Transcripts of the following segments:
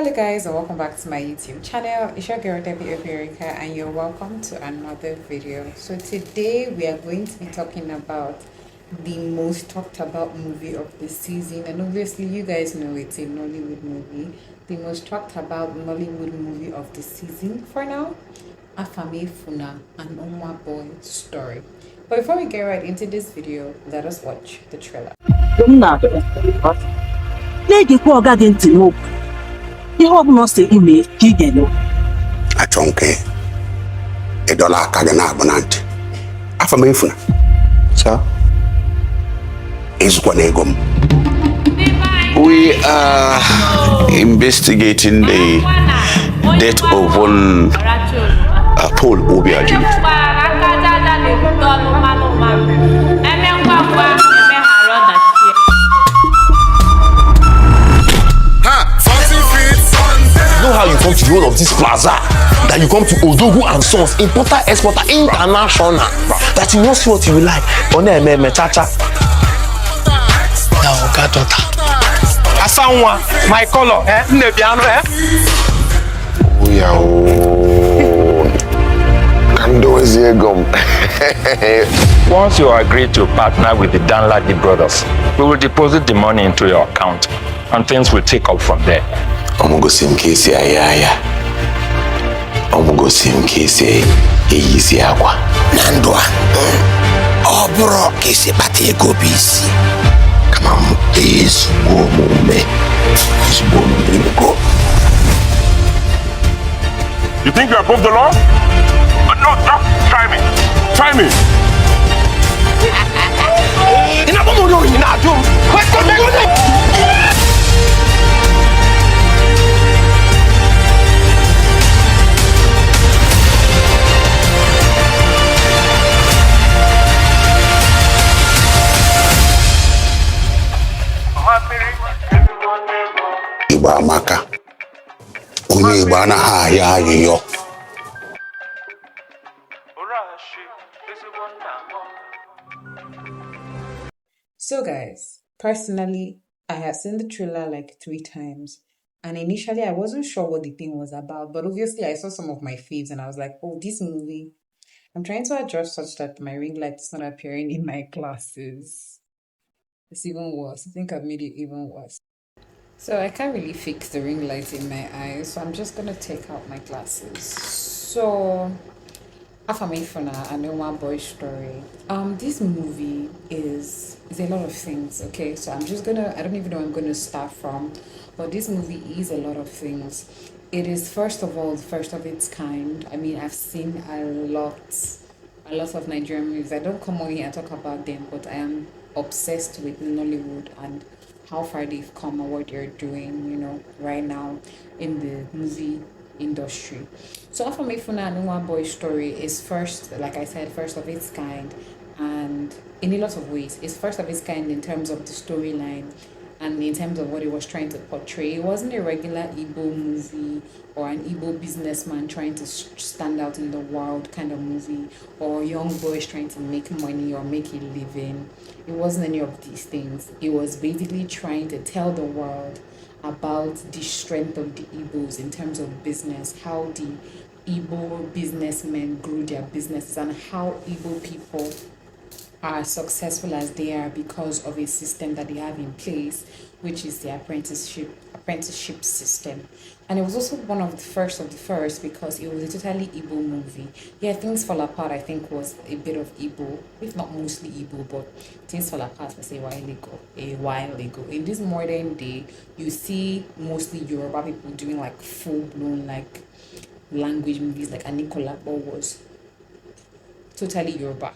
Hello guys and welcome back to my YouTube channel. It's your girl Debbie Oberika and you're welcome to another video. So today we are going to be talking about the most talked about movie of the season, and obviously you guys know it's a Nollywood movie. The most talked about Nollywood movie of the season for now, Afamefuna, an Oma Boy story. But before we get right into this video, let us watch the trailer. Ihe ọbụla si ime ka ị ga-eme. Achọ nke ịdọla aka gị na-abụ na ntị. Afamefuna. Sir? Ezukwana ego m. We are investigating the death of one Paul Obiaju. Know how you come to the whole of this plaza, that you come to Odogu and Sons, importer, exporter, international, that you know see what you like. Me chacha. Now, God, daughter. Asanwa, my color, Nebiano, We are Once you agree to partner with the Danladi brothers, we will deposit the money into your account and things will take up from there. Omugosim kesi ayaya. Omugosim kesi eyisi akwa. Nandwa. Oburo kisi bati ego bisi. Kama is omume. Is omume go. You think you're above the law? No, try me. Try me. Igbo amaka. Onye Igbo anaghị ayọ ayịyọ. So guys, personally, I have seen the trailer like 3 times, and initially I wasn't sure what the thing was about, but obviously I saw some of my faves and I was like, oh, this movie, I'm trying to adjust such that my ring light is not appearing in my glasses. It's even worse. I think I've made it even worse. So I can't really fix the ring light in my eyes, so I'm just gonna take out my glasses. So Afamefuna, an Oma Boy story. This movie is a lot of things, okay? So I don't even know where I'm gonna start from, but this movie is a lot of things. It is first of all the first of its kind. I mean, I've seen a lot of Nigerian movies. I don't come on here and talk about them, but I am obsessed with Nollywood and how far they've come and what they're doing, right now in the movie industry. So Afamefuna and Uma Boy story is first, like I said, first of its kind, and in a lot of ways it's first of its kind in terms of the storyline and in terms of what it was trying to portray. It wasn't a regular Igbo movie or an Igbo businessman trying to stand out in the world kind of movie, or young boys trying to make money or make a living. It wasn't any of these things. It was basically trying to tell the world about the strength of the Igbos in terms of business, how the Igbo businessmen grew their businesses, and how Igbo people are successful as they are because of a system that they have in place, which is the apprenticeship system. And it was also one of the first because it was a totally Igbo movie. Yeah, Things Fall Apart, I think, was a bit of Igbo, if not mostly Igbo, but Things Fall Apart was a while ago. In this modern day, you see mostly Yoruba people doing like full-blown like language movies, like Anikola was totally Yoruba,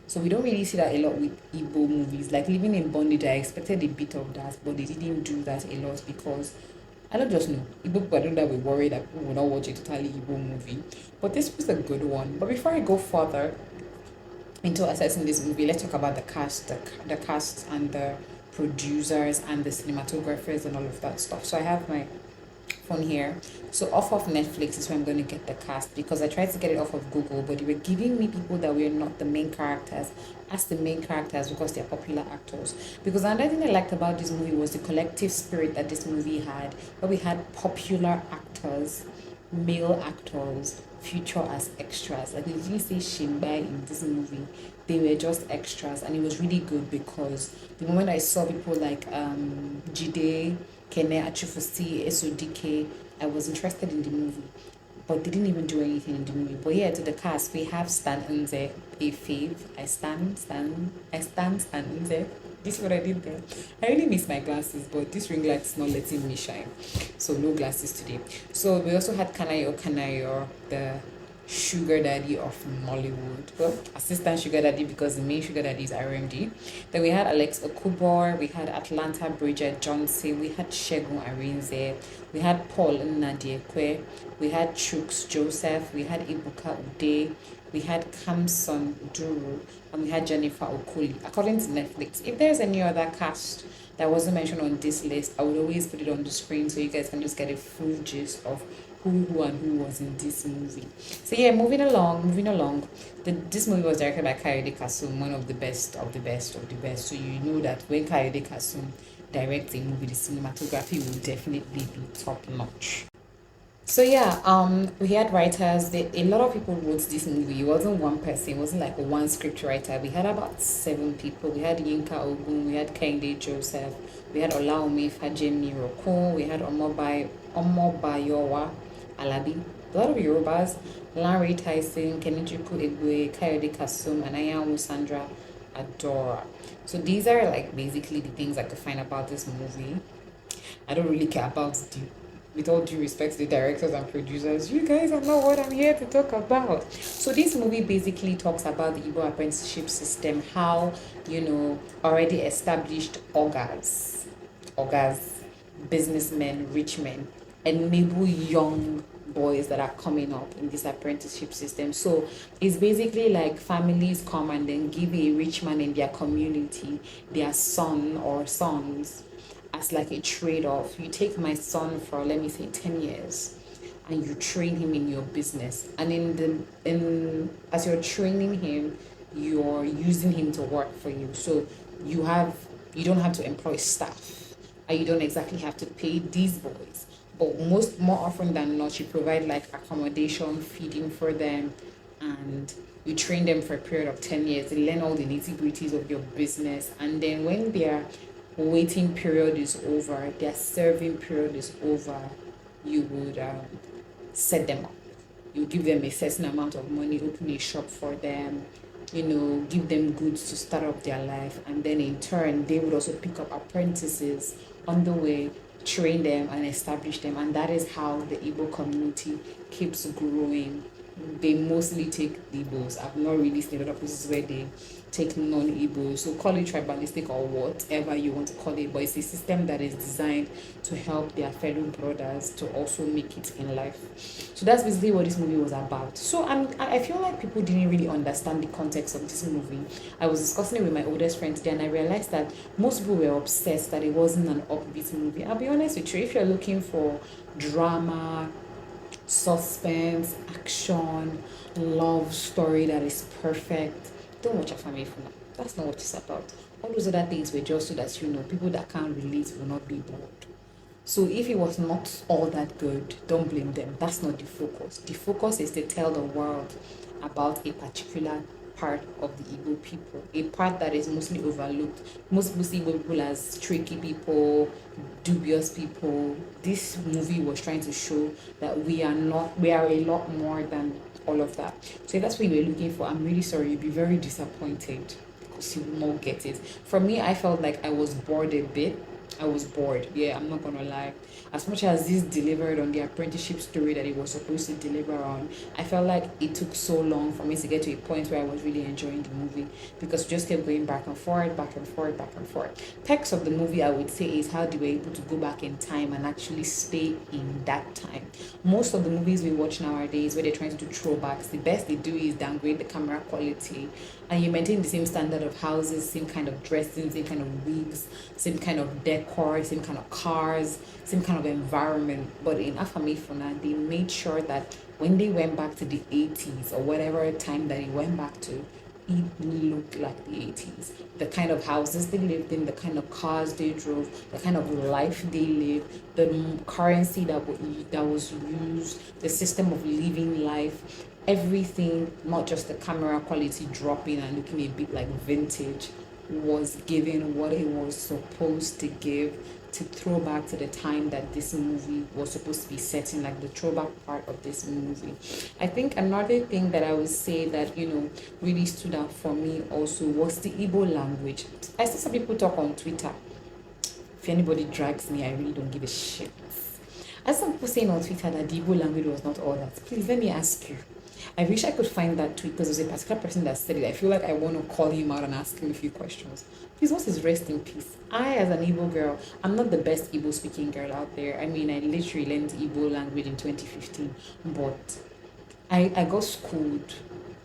So we don't really see that a lot with Igbo movies. Like Living in Bondage, I expected a bit of that, but they didn't do that a lot because I don't just know. Igbo people, I don't know that we're worried that people will not watch a totally Igbo movie. But this was a good one. But before I go further into assessing this movie, let's talk about the cast and the producers and the cinematographers and all of that stuff. So I have my phone here. So off of Netflix is where I'm going to get the cast, because I tried to get it off of Google, but they were giving me people that were not the main characters as the main characters because they're popular actors. Because another thing I liked about this movie was the collective spirit that this movie had, where we had popular actors, male actors, feature as extras. Like, if you see Shimbai in this movie, they were just extras, and it was really good because the moment I saw people like Jide, Kene Achifusi, Esodike, I was interested in the movie, but they didn't even do anything in the movie. But yeah, to the cast, we have Stan Nze, a fave. I stand Stan Nze. This is what I did there. I really miss my glasses, but this ring light is not letting me shine. So no glasses today. So we also had Kanayo, the sugar daddy of Mollywood. Well, assistant sugar daddy, because the main sugar daddy is RMD. Then we had Alex Okubor, we had Atlanta Bridget Johnson, we had Shegun Arinze, we had Paul Nadiekwe, we had Chooks Joseph, we had Ibuka Ude, we had Kamson Duru, and we had Jennifer Okoli. According to Netflix, if there's any other cast that wasn't mentioned on this list, I would always put it on the screen so you guys can just get a full gist of who and who was in this movie. So yeah, moving along. This movie was directed by Kayode Kasum, one of the best of the best of the best. So you know that when Kayode Kasum directs a movie, the cinematography will definitely be top notch. So yeah, we had writers. A lot of people wrote this movie. It wasn't one person. It wasn't like one script writer. We had about 7 people. We had Yinka Ogun. We had Kehinde Joseph. We had Olaomi Fajemi Rokun. We had Omobayowa Alabi. A lot of Yorubas. Larry Tyson, Kenichuku Egwe, Kayode Kasum, and Ayamu Sandra Adora. So these are like basically the things I could find about this movie. I don't really care about with all due respect to the directors and producers, you guys are not what I'm here to talk about. So this movie basically talks about the Igbo apprenticeship system, how, already established augurs, businessmen, rich men, enable young boys that are coming up in this apprenticeship system. So it's basically like families come and then give a rich man in their community their son or sons as like a trade-off. You take my son for, let me say, 10 years and you train him in your business, and as you're training him, you're using him to work for you. So you don't have to employ staff, and you don't exactly have to pay these boys, but more often than not, you provide like accommodation, feeding for them, and you train them for a period of 10 years. They learn all the nitty-gritties of your business, and then when their waiting period is over, their serving period is over, you would set them up. You give them a certain amount of money, open a shop for them, give them goods to start up their life, and then in turn they would also pick up apprentices on the way, train them and establish them, and that is how the Igbo community keeps growing. They mostly take Igbos. I've not really seen a lot of places where they take non-Igbos, so call it tribalistic or whatever you want to call it, but it's a system that is designed to help their fellow brothers to also make it in life. So that's basically what this movie was about. So I feel like people didn't really understand the context of this movie. I was discussing it with my oldest friend today, and I realized that most people were obsessed that it wasn't an upbeat movie. I'll be honest with you, if you're looking for drama, suspense, action, love story that is perfect, don't watch Afamefuna. That's not what it's about. All those other things were just so that people that can't relate will not be bored. So if it was not all that good, don't blame them. That's not the focus. The focus is to tell the world about a particular part of the Igbo people, a part that is mostly overlooked. Most people see Igbo people as tricky people, dubious people. This movie was trying to show that we are a lot more than all of that. So if that's what you were looking for, I'm really sorry. You'll be very disappointed because you will not get it. For me, I felt like I was bored a bit. I was bored. Yeah, I'm not gonna lie. As much as this delivered on the apprenticeship story that it was supposed to deliver on, I felt like it took so long for me to get to a point where I was really enjoying the movie, because we just kept going back and forth, back and forth, back and forth. Perks of the movie, I would say, is how they were able to go back in time and actually stay in that time. Most of the movies we watch nowadays, where they're trying to do throwbacks, the best they do is downgrade the camera quality, and you maintain the same standard of houses, same kind of dressing, same kind of wigs, same kind of decor, decor, same kind of cars, same kind of environment. But in Afamefuna, they made sure that when they went back to the 80s or whatever time that it went back to, it looked like the 80s. The kind of houses they lived in, the kind of cars they drove, the kind of life they lived, the currency that was used, the system of living life, everything, not just the camera quality dropping and looking a bit like vintage, was giving what it was supposed to give, to throw back to the time that this movie was supposed to be set in, like the throwback part of this movie. I think another thing that I would say that, really stood out for me also was the Igbo language. I see some people talk on Twitter. If anybody drags me, I really don't give a shit. I saw some people saying on Twitter that the Igbo language was not all that. Please let me ask you. I wish I could find that tweet because there's a particular person that said it. I feel like I want to call him out and ask him a few questions. Please, what's his rest in peace? I, as an Igbo girl, I'm not the best Igbo speaking girl out there. I mean, I literally learned Igbo language in 2015, but I got schooled.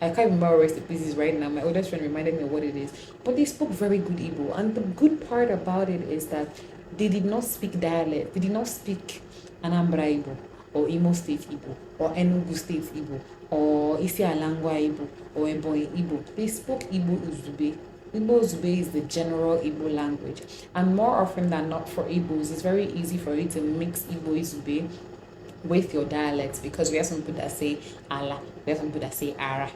I can't remember what rest in peace is right now. My oldest friend reminded me of what it is. But they spoke very good Igbo. And the good part about it is that they did not speak dialect. They did not speak Anambra Igbo or Imo State Igbo or Enugu State Igbo or Isialangwa Igbo or Ebonyi Igbo. They spoke Igbo Uzube. Igbo Uzube is the general Igbo language. And more often than not for Igbos, it's very easy for you to mix Igbo Uzube with your dialects because we have some people that say Ala, we have some people that say Ara.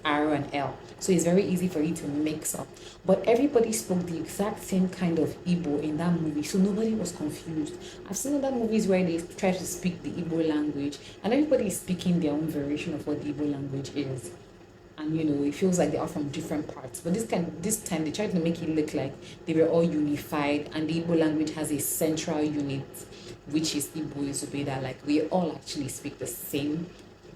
R and L. So it's very easy for you to mix up. But everybody spoke the exact same kind of Igbo in that movie, so nobody was confused. I've seen other movies where they try to speak the Igbo language, and everybody is speaking their own variation of what the Igbo language is. And it feels like they are from different parts. But this time they tried to make it look like they were all unified, and the Igbo language has a central unit, which is Igbo Izube, that like we all actually speak the same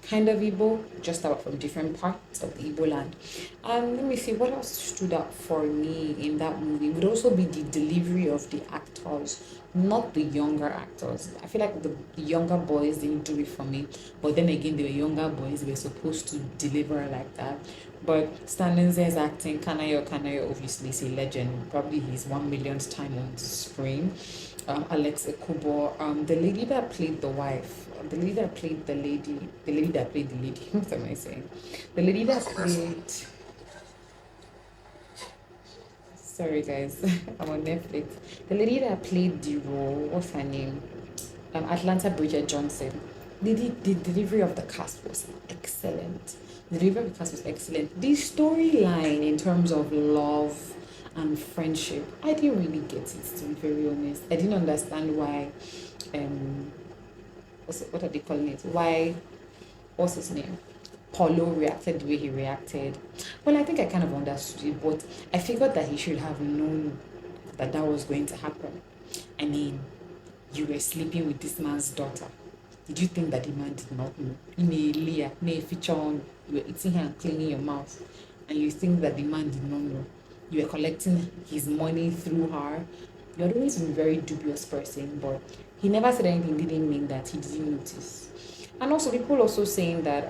kind of Igbo, just about from different parts of the Igbo land. Let me see what else stood out for me in that movie. It would also be the delivery of the actors, not the younger actors. I feel like the younger boys didn't do it for me, but then again, they were younger boys. They were supposed to deliver like that. But Stanley's acting, Kanayo obviously is a legend. Probably his 1 millionth time on screen. Alex Ekubo, the lady that played the wife, the lady that played the lady that played the lady, what am I saying? The lady that played, sorry guys, I'm on Netflix. The lady that played the role, what's her name? Atlanta Bridget Johnson. The delivery of the cast was excellent. The delivery of the cast was excellent. The storyline in terms of love and friendship, I didn't really get it, to be very honest. I didn't understand why what are they calling it? Why, what's his name? Paulo reacted the way he reacted. Well, I think I kind of understood it, but I figured that he should have known that was going to happen. I mean, you were sleeping with this man's daughter. Did you think that the man did not know? In a layer, in a feature on, you were eating her and cleaning your mouth, and you think that the man did not know? You were collecting his money through her. You had always been a very dubious person, but he never said anything, didn't mean that he didn't notice. And also, people also saying that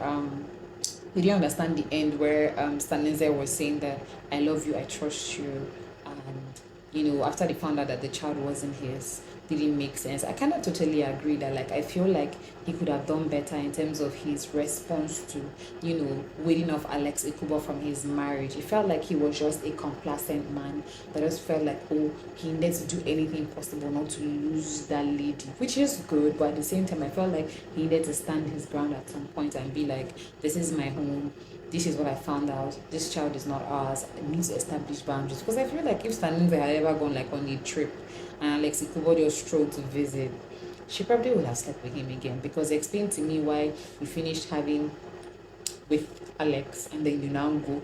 they didn't understand the end where Stanley was saying that I love you, I trust you, and after they found out that the child wasn't his, didn't make sense. I kind of totally agree that I feel like he could have done better in terms of his response to waiting off Alex Ekubo from his marriage. It felt like he was just a complacent man that just felt like, oh, he needed to do anything possible not to lose that lady, which is good, but at the same time I felt like he needed to stand his ground at some point and be like, this is my home, this is what I found out, this child is not ours, I need to establish boundaries. Because I feel like if Stanley had ever gone on a trip and Alex Ekubo just strolled to visit, she probably would have slept with him again, because explain to me why you finished having with Alex and then you now go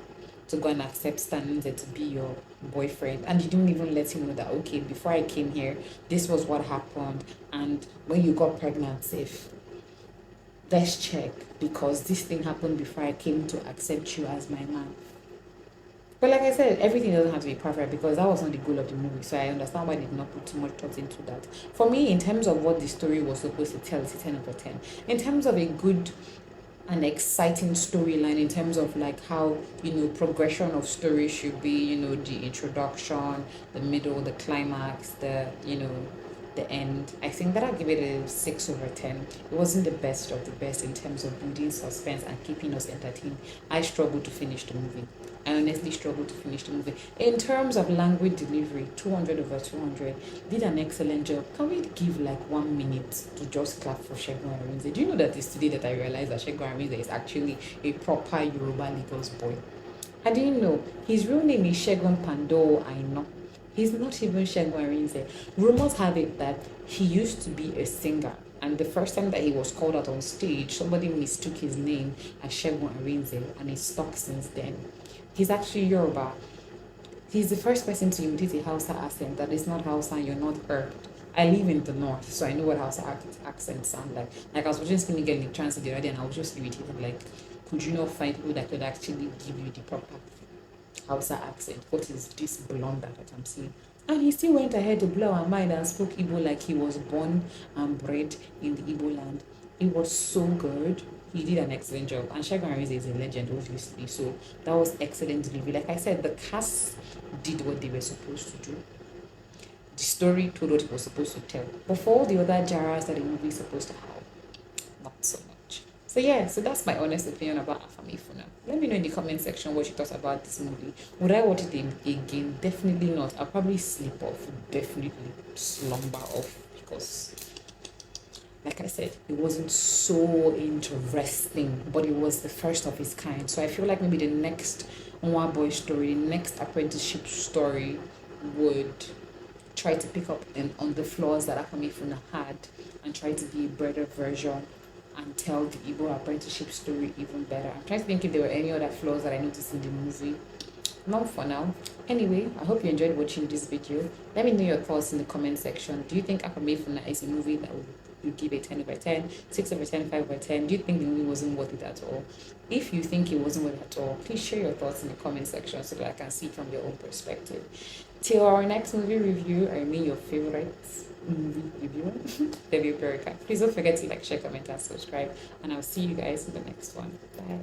and accept Stanley to be your boyfriend, and you didn't even let him know that, okay, before I came here, this was what happened, and when you got pregnant, safe, let's check, because this thing happened before I came to accept you as my man. But like I said, everything doesn't have to be perfect, because that was not the goal of the movie. So I understand why they did not put too much thought into that. For me, in terms of what the story was supposed to tell, it's a 10 over 10. In terms of a good an exciting storyline in terms of like how, progression of story should be, the introduction, the middle, the climax, the end. I think that I'll give it a 6/10. It wasn't the best of the best in terms of building suspense and keeping us entertained. I struggled to finish the movie. I honestly struggled to finish the movie. In terms of language delivery, 200/200, did an excellent job. Can we give like 1 minute to just clap for Shegun Arinze? Do you know that it's today that I realized that Shegun Arinze is actually a proper Yoruba Lagos boy? I didn't know. His real name is Shegun Pando Aino. He's not even Shegun Arinze. Rumors have it that he used to be a singer, and the first time that he was called out on stage, somebody mistook his name as Shegun Arinze, and he's stuck since then. He's actually Yoruba. He's the first person to imitate a Hausa accent that is not Hausa and you're not heard. I live in the north, so I know what Hausa accents sound like. Like I was watching Skinny Girl in Transit the other day and I was just irritated. Like, could you not find people that could actually give you the proper Hausa accent? What is this blunder that I'm seeing? And he still went ahead to blow our mind and spoke Igbo like he was born and bred in the Igbo land. It was so good. He did an excellent job. And Shegun Arinze is a legend, obviously. So that was excellent delivery. Like I said, the cast did what they were supposed to do. The story told what it was supposed to tell. But for all the other jaras that the movie is supposed to have, not so much. So yeah, so that's my honest opinion about Afamefuna. Let me know in the comment section what you thought about this movie. Would I watch it again? Definitely not. I'll probably sleep off, definitely slumber off, because like I said, it wasn't so interesting, but it was the first of its kind. So I feel like maybe the next Nwa Boy story, the next apprenticeship story would try to pick up on the flaws that Afamefuna had and try to be a better version and tell the Igbo apprenticeship story even better. I'm trying to think if there were any other flaws that I noticed in the movie. Not for now. Anyway, I hope you enjoyed watching this video. Let me know your thoughts in the comment section. Do you think Afamefuna is a movie that would give a 10/10, 6/10, 5/10? Do you think the movie wasn't worth it at all? If you think it wasn't worth it at all, please share your thoughts in the comment section so that I can see from your own perspective. Till our next movie review, I mean your favorite movie reviewer, Debbie Perica. Please don't forget to like, share, comment, and subscribe. And I'll see you guys in the next one. Bye.